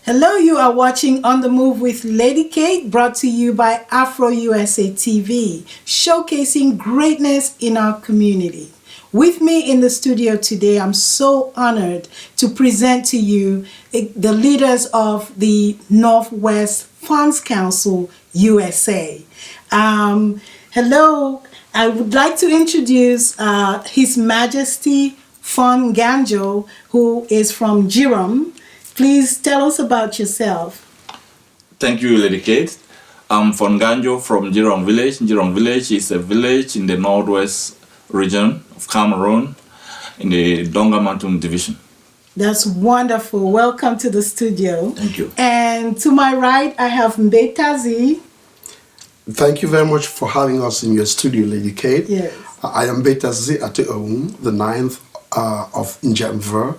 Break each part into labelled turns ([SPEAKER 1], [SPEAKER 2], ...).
[SPEAKER 1] Hello, you are watching On the Move with Lady Kate, brought to you by Afro USA TV, showcasing greatness in our community. With me in the studio today, I'm so honored to present to you the leaders of the Northwest Funds Council USA. Hello, I would like to introduce His Majesty Fon Ganjo, who is from Jirom. Please tell us about yourself.
[SPEAKER 2] Thank you, Lady Kate. I'm Fon Ganjo from Jirom Village. Jirom Village is a village in the northwest region of Cameroon in the Donga Mountain Division.
[SPEAKER 1] That's wonderful. Welcome to the studio.
[SPEAKER 2] Thank you.
[SPEAKER 1] And to my right, I have Mbetazi.
[SPEAKER 3] Thank you very much for having us in your studio, Lady Kate.
[SPEAKER 1] Yes.
[SPEAKER 3] I am Mbetazi Ateoum, the 9th of Njamver,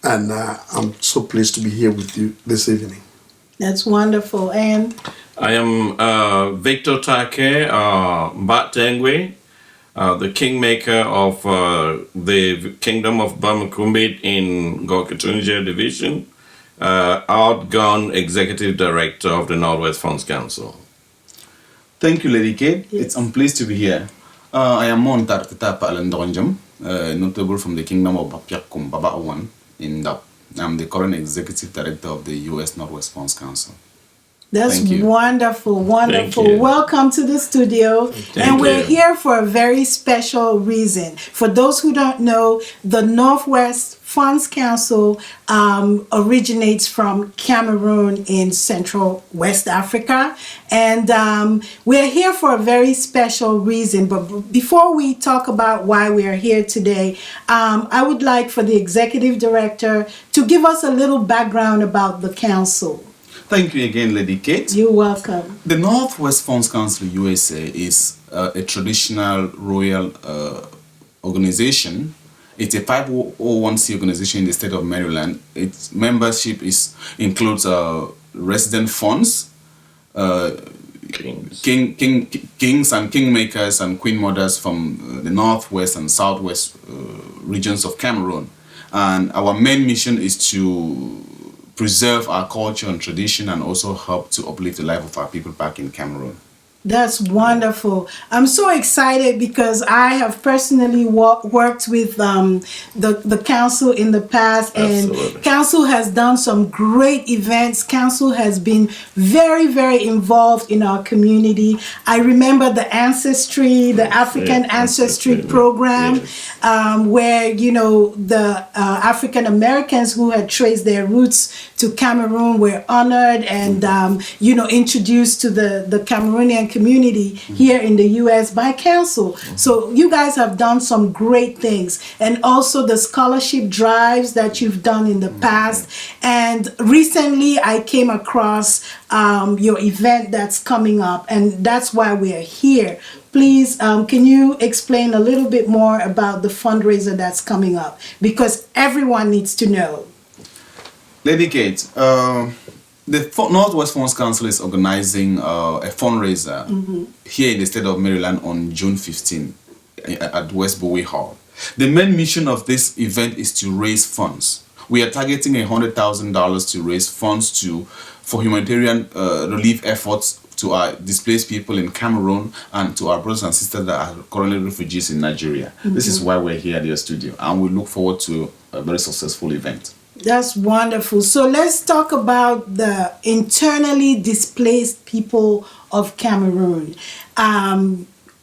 [SPEAKER 3] and I'm so pleased to be here with you this evening.
[SPEAKER 1] That's wonderful. And
[SPEAKER 4] I am Victor Take Mbatengwe, the kingmaker of the Kingdom of Bamakumbit in Gorkatunja Division, outgone Executive Director of the Northwest Funds Council.
[SPEAKER 5] Thank you, Lady Kate.
[SPEAKER 1] Yes.
[SPEAKER 5] I'm pleased to be here. I am Montar Alandonjam, notable from the Kingdom of Bapiakum Baba'wan in Dap. I'm the current Executive Director of the U.S. Northwest Funds Council.
[SPEAKER 1] that's
[SPEAKER 5] Thank you.
[SPEAKER 1] wonderful, wonderful.
[SPEAKER 4] Thank you.
[SPEAKER 1] Welcome to the studio. And we're here for a very special reason. For those who don't know, the Northwest Funds Council originates from Cameroon in Central West Africa. And we're here for a very special reason. But before we talk about why we are here today, I would like for the Executive Director to give us a little background about the council.
[SPEAKER 5] Thank you again, Lady Kate.
[SPEAKER 1] You're welcome.
[SPEAKER 5] The Northwest Funds Council USA is a traditional royal organization. It's a 501c organization in the state of Maryland. Its membership includes resident funds, kings and kingmakers and queen mothers from the northwest and southwest regions of Cameroon. And our main mission is to preserve our culture and tradition and also help to uplift the life of our people back in Cameroon.
[SPEAKER 1] That's wonderful. I'm so excited because I have personally worked with the council in the past, and
[SPEAKER 4] Absolutely.
[SPEAKER 1] council has done some great events. Council has been very, very involved in our community. I remember the ancestry, the African ancestry program, where, you know, the African Americans who had traced their roots to Cameroon were honored and, you know, introduced to the Cameroonian community here in the U.S. by council. So you guys have done some great things, and also the scholarship drives that you've done in the past. And recently I came across your event that's coming up, and that's why we are here. Please, can you explain a little bit more about the fundraiser that's coming up? Because everyone needs to know.
[SPEAKER 5] Lady Kate, the Northwest Funds Council is organizing a fundraiser here in the state of Maryland on June 15 at West Bowie Hall. The main mission of this event is to raise funds. We are targeting $100,000 to raise funds for humanitarian relief efforts to our displaced people in Cameroon and to our brothers and sisters that are currently refugees in Nigeria. This is why we're here at your studio, and we look forward to a very successful event.
[SPEAKER 1] That's wonderful. So let's talk about the internally displaced people of Cameroon.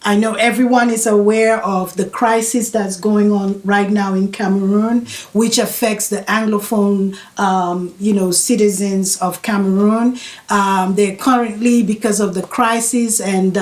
[SPEAKER 1] I know everyone is aware of the crisis that's going on right now in Cameroon, which affects the Anglophone, citizens of Cameroon. They're currently, because of the crisis and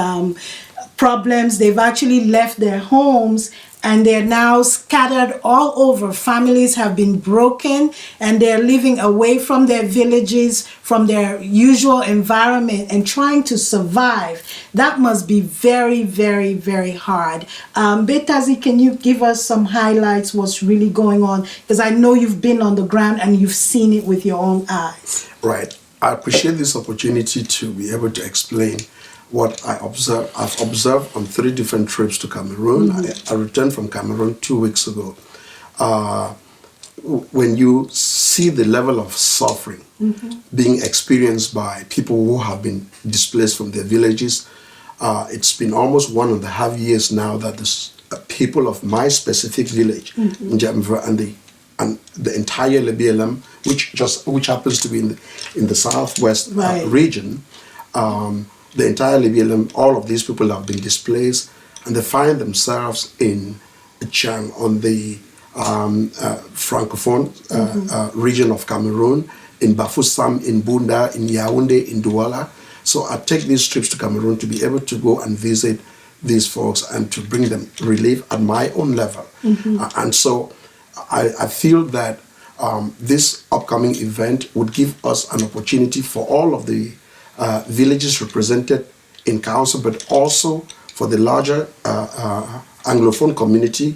[SPEAKER 1] problems, they've actually left their homes and they're now scattered all over. Families have been broken and they're living away from their villages, from their usual environment, and trying to survive. That must be very, very, very hard. Betazi, can you give us some highlights, what's really going on? Because I know you've been on the ground and you've seen it with your own eyes.
[SPEAKER 3] Right. I appreciate this opportunity to be able to explain what I've observed on 3 different trips to Cameroon. I returned from Cameroon 2 weeks ago. when you see the level of suffering being experienced by people who have been displaced from their villages, it's been almost 1.5 years now that the people of my specific village, Njamva, and the entire LBLM, which happens to be in the southwest region, the entire LBLM, all of these people have been displaced, and they find themselves in Chang on the francophone region of Cameroon, in Bafoussam, in Bunda, in Yaoundé, in Douala. So I take these trips to Cameroon to be able to go and visit these folks and to bring them relief at my own level. And so I feel that this upcoming event would give us an opportunity for all of the villages represented in council, but also for the larger Anglophone community,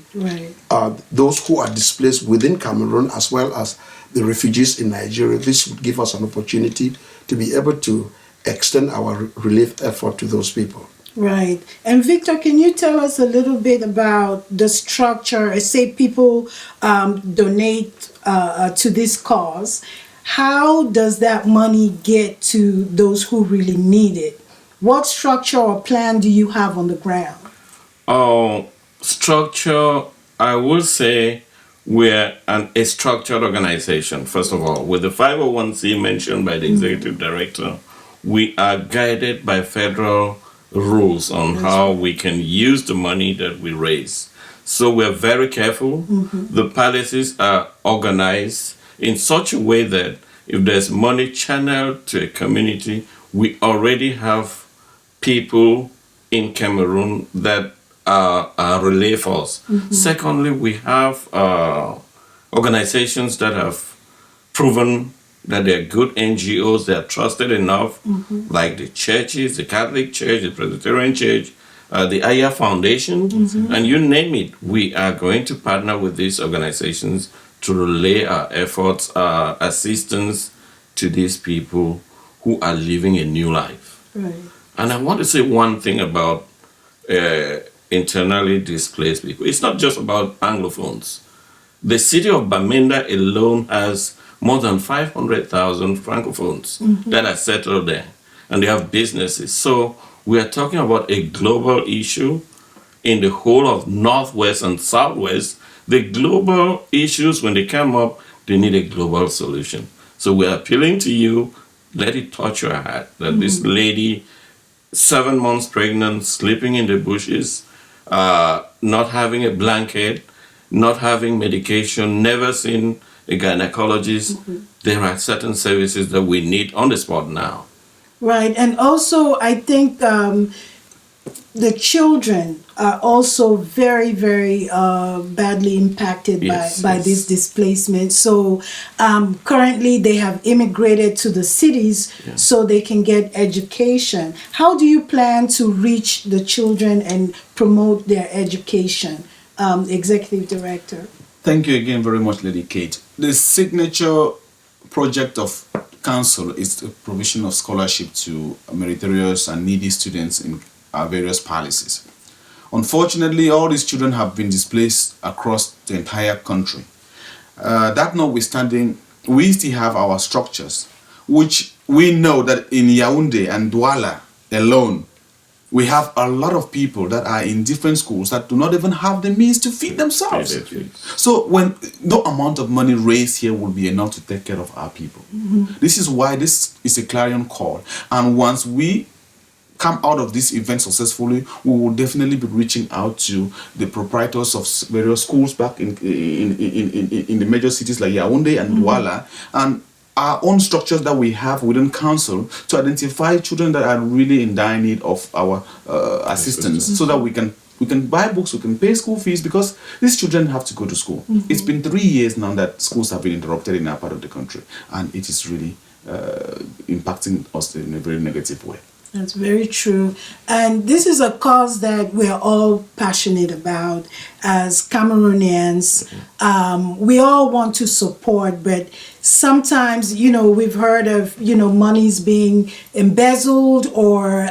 [SPEAKER 3] those who are displaced within Cameroon, as well as the refugees in Nigeria. This would give us an opportunity to be able to extend our relief effort to those people.
[SPEAKER 1] Right. And Victor, can you tell us a little bit about the structure? Say people donate to this cause. How does that money get to those who really need it? What structure or plan do you have on the ground?
[SPEAKER 4] Structure, I would say we're a structured organization, first of all. With the 501c mentioned by the executive director, we are guided by federal rules on how we can use the money that we raise. So we're very careful. The palaces are organized in such a way that if there's money channeled to a community, we already have people in Cameroon that are relay force. Secondly, we have organizations that have proven that they're good NGOs, they're trusted enough, like the churches, the Catholic Church, the Presbyterian Church, the Aya Foundation, and you name it. We are going to partner with these organizations to relay our efforts, our assistance to these people who are living a new life. And I want to say one thing about internally displaced people. It's not just about Anglophones. The city of Bamenda alone has more than 500,000 Francophones that are settled there, and they have businesses. So we are talking about a global issue in the whole of Northwest and Southwest. The global issues, when they come up, they need a global solution. So we're appealing to you, let it touch your heart, that this lady, 7 months pregnant, sleeping in the bushes, not having a blanket, not having medication, never seen a gynecologist. There are certain services that we need on the spot now.
[SPEAKER 1] Right. And also, I think the children are also very, very badly impacted by this displacement. So currently they have immigrated to the cities so they can get education. How do you plan to reach the children and promote their education, Executive Director?
[SPEAKER 5] Thank you again very much, Lady Kate. The signature project of Council is the provision of scholarship to meritorious and needy students in our various palaces. Unfortunately, all these children have been displaced across the entire country. That notwithstanding, we still have our structures, which we know that in Yaoundé and Douala alone, we have a lot of people that are in different schools that do not even have the means to feed themselves. So when no amount of money raised here will be enough to take care of our people. This is why this is a clarion call. And once we come out of this event successfully, we will definitely be reaching out to the proprietors of various schools back in the major cities like Yaoundé and Douala, and our own structures that we have within council to identify children that are really in dire need of our assistance, so that we can buy books, we can pay school fees, because these children have to go to school. It's been 3 years now that schools have been interrupted in our part of the country, and it is really impacting us in a very negative way.
[SPEAKER 1] That's very true. And this is a cause that we're all passionate about as Cameroonians. We all want to support, but sometimes, we've heard of, monies being embezzled or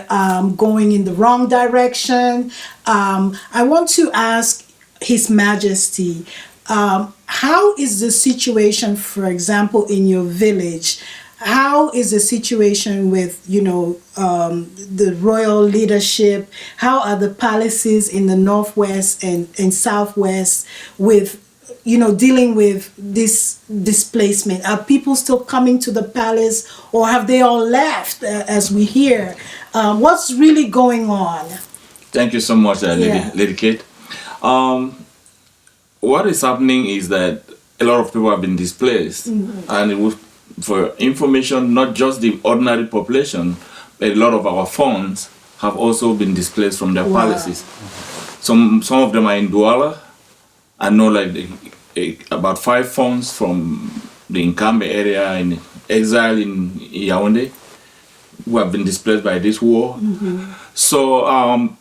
[SPEAKER 1] going in the wrong direction. I want to ask His Majesty, how is the situation, for example, in your village? How is the situation with, the royal leadership? How are the palaces in the northwest and southwest with, dealing with this displacement? Are people still coming to the palace, or have they all left, as we hear? What's really going on?
[SPEAKER 2] Thank you so much, Lady Kate. What is happening is that a lot of people have been displaced, and it was, for information, not just the ordinary population, but a lot of our funds have also been displaced from their palaces. Some of them are in Douala. I know about 5 funds from the Nkambe area in exile in Yaoundé who have been displaced by this war. So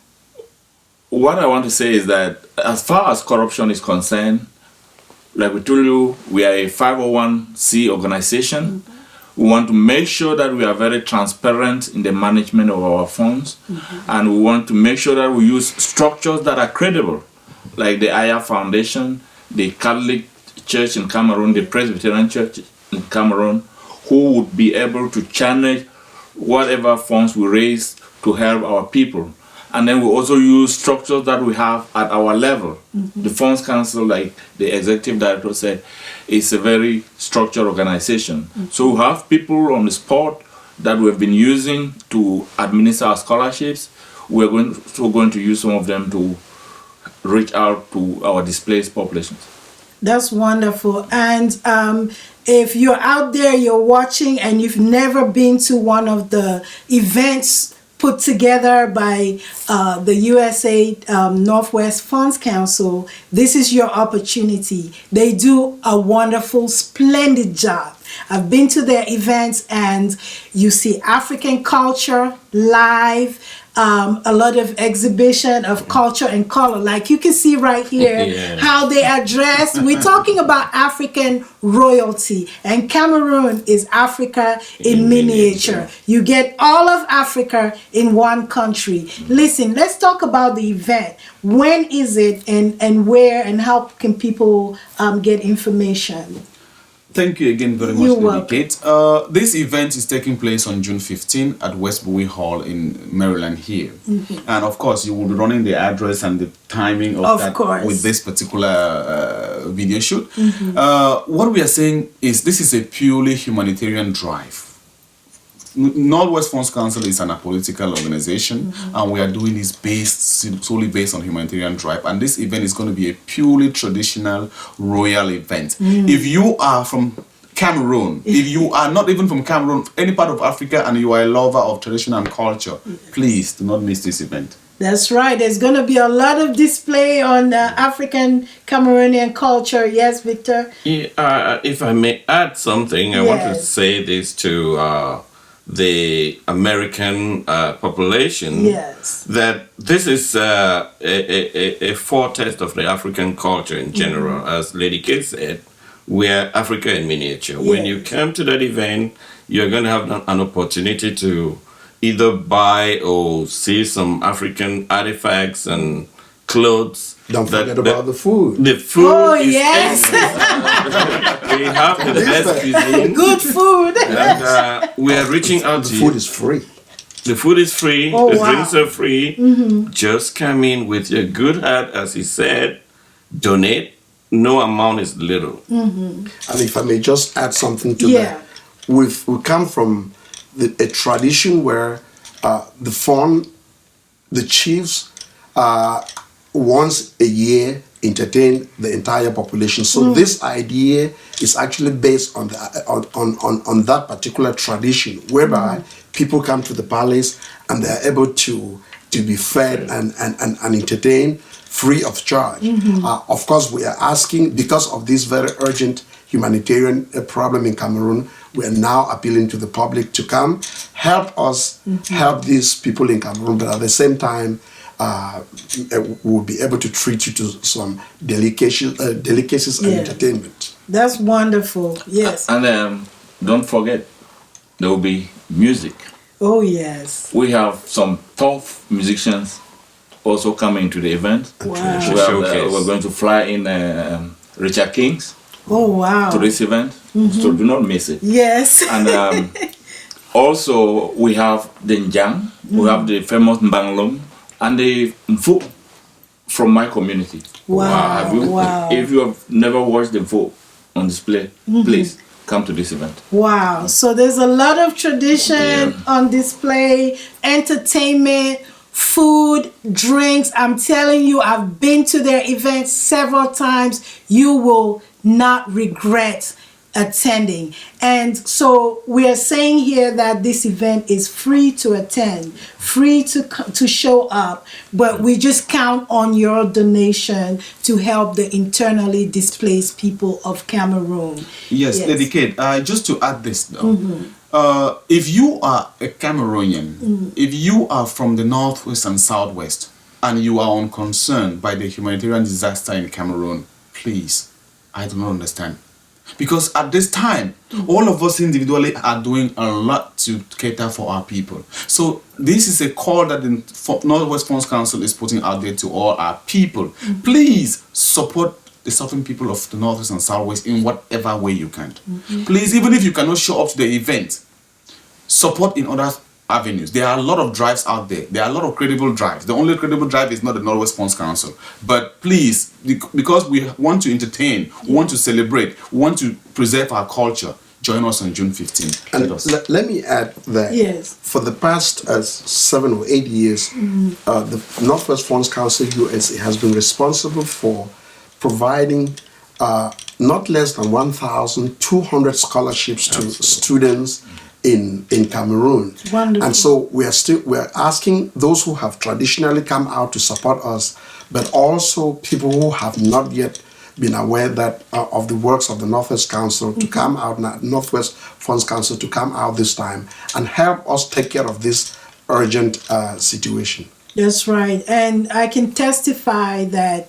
[SPEAKER 2] what I want to say is that as far as corruption is concerned, like we told you, we are a 501c organization. We want to make sure that we are very transparent in the management of our funds, and we want to make sure that we use structures that are credible, like the Aya Foundation, the Catholic Church in Cameroon, the Presbyterian Church in Cameroon, who would be able to channel whatever funds we raise to help our people. And then we also use structures that we have at our level. The Funds Council, like the executive director said, is a very structured organization. So we have people on the spot that we have been using to administer our scholarships. We're going to use some of them to reach out to our displaced populations.
[SPEAKER 1] That's wonderful. And if you're out there, you're watching, and you've never been to one of the events put together by the USA Northwest Funds Council, this is your opportunity. They do a wonderful, splendid job. I've been to their events, and you see African culture live, a lot of exhibition of culture and color, like you can see right here, how they are dressed. We're talking about African royalty, and Cameroon is Africa in miniature. You get all of Africa in one country. Listen, let's talk about the event. When is it, and where, and how can people get information?
[SPEAKER 5] Thank you again very much, Lady Kate. This event is taking place on June 15 at West Bowie Hall in Maryland here. And of course, you will be running the address and the timing of that with this particular video shoot. What we are saying is this is a purely humanitarian drive. Northwest Funds Council is an apolitical organization, and we are doing this solely based on humanitarian drive. And this event is going to be a purely traditional royal event. If you are from Cameroon, if you are not even from Cameroon, any part of Africa, and you are a lover of tradition and culture, please do not miss this event.
[SPEAKER 1] That's right. There's going to be a lot of display on African Cameroonian culture. Yes, Victor?
[SPEAKER 4] If I may add something, I want to say this to the American population, that this is a foretaste of the African culture in general. As Lady Kate said, we're Africa in miniature. When you come to that event, you're going to have an opportunity to either buy or see some African artifacts and clothes.
[SPEAKER 3] Don't forget about the food.
[SPEAKER 4] The food is
[SPEAKER 3] we
[SPEAKER 4] have the best cuisine.
[SPEAKER 1] Good food.
[SPEAKER 4] And we are reaching out to you.
[SPEAKER 3] The food is free.
[SPEAKER 4] The food is free. The drinks are free. Just come in with your good heart, as he said. Donate. No amount is little.
[SPEAKER 3] And if I may just add something to that. We come from a tradition where the chiefs once a year entertain the entire population. So this idea is actually based on that particular tradition, whereby people come to the palace and they are able to be fed and entertained free of charge. Of course, we are asking, because of this very urgent humanitarian problem in Cameroon, we are now appealing to the public to come help us help these people in Cameroon, but at the same time we'll be able to treat you to some delicacies and entertainment.
[SPEAKER 1] That's wonderful. Yes.
[SPEAKER 2] And don't forget, there will be music.
[SPEAKER 1] Oh yes.
[SPEAKER 2] We have some tough musicians also coming to the event.
[SPEAKER 1] Wow.
[SPEAKER 2] We're going to fly in Richard Kings.
[SPEAKER 1] Oh, wow.
[SPEAKER 2] to this event, so do not miss it.
[SPEAKER 1] Yes.
[SPEAKER 2] And also we have the Njang, we have the famous Mbanglom, and the Mfu from my community.
[SPEAKER 1] Wow. Wow.
[SPEAKER 2] If you have never watched the Mfu on display, please come to this event.
[SPEAKER 1] Wow. So there's a lot of tradition on display, entertainment, food, drinks. I'm telling you, I've been to their events several times. You will not regret attending. And so we are saying here that this event is free to attend, free to show up, but we just count on your donation to help the internally displaced people of Cameroon.
[SPEAKER 5] Yes, Lady Kate, just to add this though, if you are a Cameroonian, if you are from the northwest and southwest, and you are unconcerned by the humanitarian disaster in Cameroon, please, I do not understand. Because at this time, all of us individually are doing a lot to cater for our people. So this is a call that the Northwest Funds Council is putting out there to all our people. Please support the suffering people of the Northwest and Southwest in whatever way you can. Please, even if you cannot show up to the event, support in other avenues. There are a lot of drives out there. There are a lot of credible drives. The only credible drive is not the Northwest Funds Council. But please, because we want to entertain, we want to celebrate, we want to preserve our culture, join us on June 15th.
[SPEAKER 3] And let me add that for the past 7 or 8 years, the Northwest Funds Council USA has been responsible for providing not less than 1,200 scholarships to students in Cameroon.
[SPEAKER 1] Wonderful.
[SPEAKER 3] And so we're asking those who have traditionally come out to support us, but also people who have not yet been aware that of the works of the Northwest Council to come out, Northwest Funds Council to come out this time and help us take care of this urgent situation. That's
[SPEAKER 1] right. And I can testify that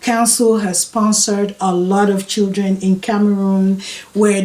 [SPEAKER 1] Council has sponsored a lot of children in Cameroon where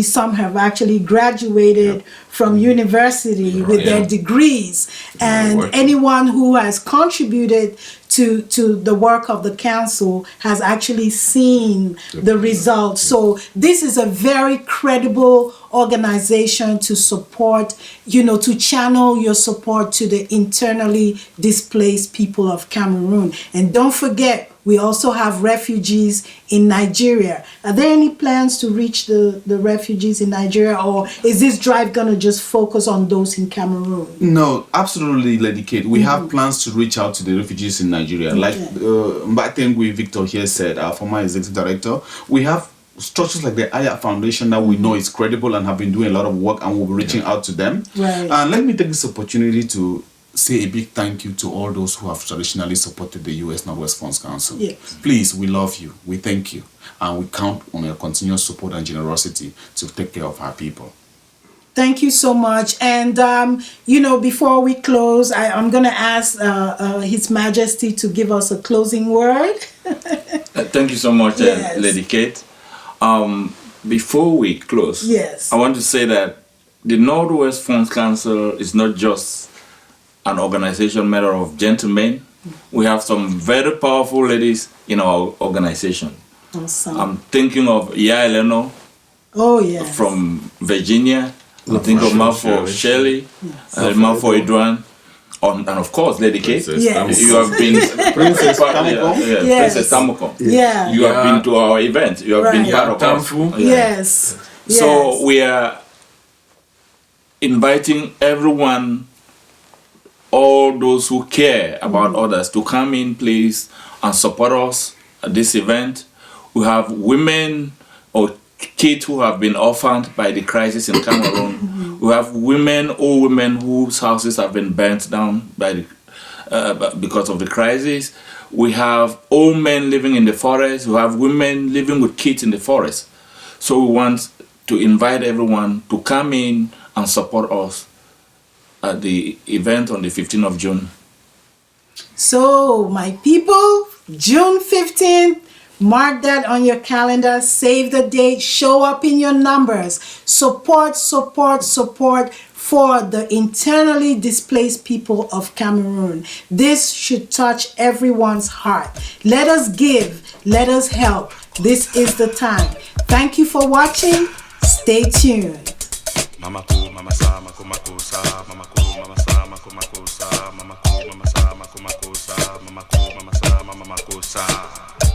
[SPEAKER 1] some have actually graduated from university with their degrees, and anyone who has contributed to the work of the council has actually seen the results. So this is a very credible organization to support, to channel your support to the internally displaced people of Cameroon. And don't forget, we also have refugees in Nigeria. Are there any plans to reach the refugees in Nigeria, or is this drive going to just focus on those in Cameroon?
[SPEAKER 5] No, absolutely, Lady Kate. We have plans to reach out to the refugees in Nigeria. Like Mbakengui Victor here said, our former executive director, we have structures like the Aya Foundation that we know is credible and have been doing a lot of work, and we'll be reaching out to them.
[SPEAKER 1] Right.
[SPEAKER 5] And let me take this opportunity to say a big thank you to all those who have traditionally supported the U.S. Northwest Funds Council.
[SPEAKER 1] Yes.
[SPEAKER 5] Please, we love you. We thank you. And we count on your continuous support and generosity to take care of our people.
[SPEAKER 1] Thank you so much. And, before we close, I'm going to ask His Majesty to give us a closing word.
[SPEAKER 2] Thank you so much, Lady Kate. Before we close, I want to say that the Northwest Funds Council is not just an organization made of gentlemen. We have some very powerful ladies in our organization.
[SPEAKER 1] Awesome.
[SPEAKER 2] I'm thinking of Eleno from Virginia. I'm thinking of Mafo Shelley, Mafo Idwan, and of course Lady Kate.
[SPEAKER 1] Yes.
[SPEAKER 2] You have been Princess Tamoko. Princess Tamoko.
[SPEAKER 1] Yeah.
[SPEAKER 2] You have been to our event. You have been part of us.
[SPEAKER 1] Yes.
[SPEAKER 2] So we are inviting everyone, all those who care about others, to come in, please, and support us at this event. We have women or kids who have been orphaned by the crisis in Cameroon. We have old women whose houses have been burnt down by because of the crisis. We have old men living in the forest. We have women living with kids in the forest. So we want to invite everyone to come in and support us at the event on the 15th of June.
[SPEAKER 1] So, my people, June 15th, mark that on your calendar, save the date, show up in your numbers, support for the internally displaced people of Cameroon. This should touch everyone's heart. Let us give, let us help. This is the time. Thank you for watching. Stay tuned.
[SPEAKER 6] Mama ko, mama sa, mama ko sa, mama ko, mama sa, mama ko sa, mama ko, mama sa, mama ko sa, mama ko, mama sa, mama ko sa.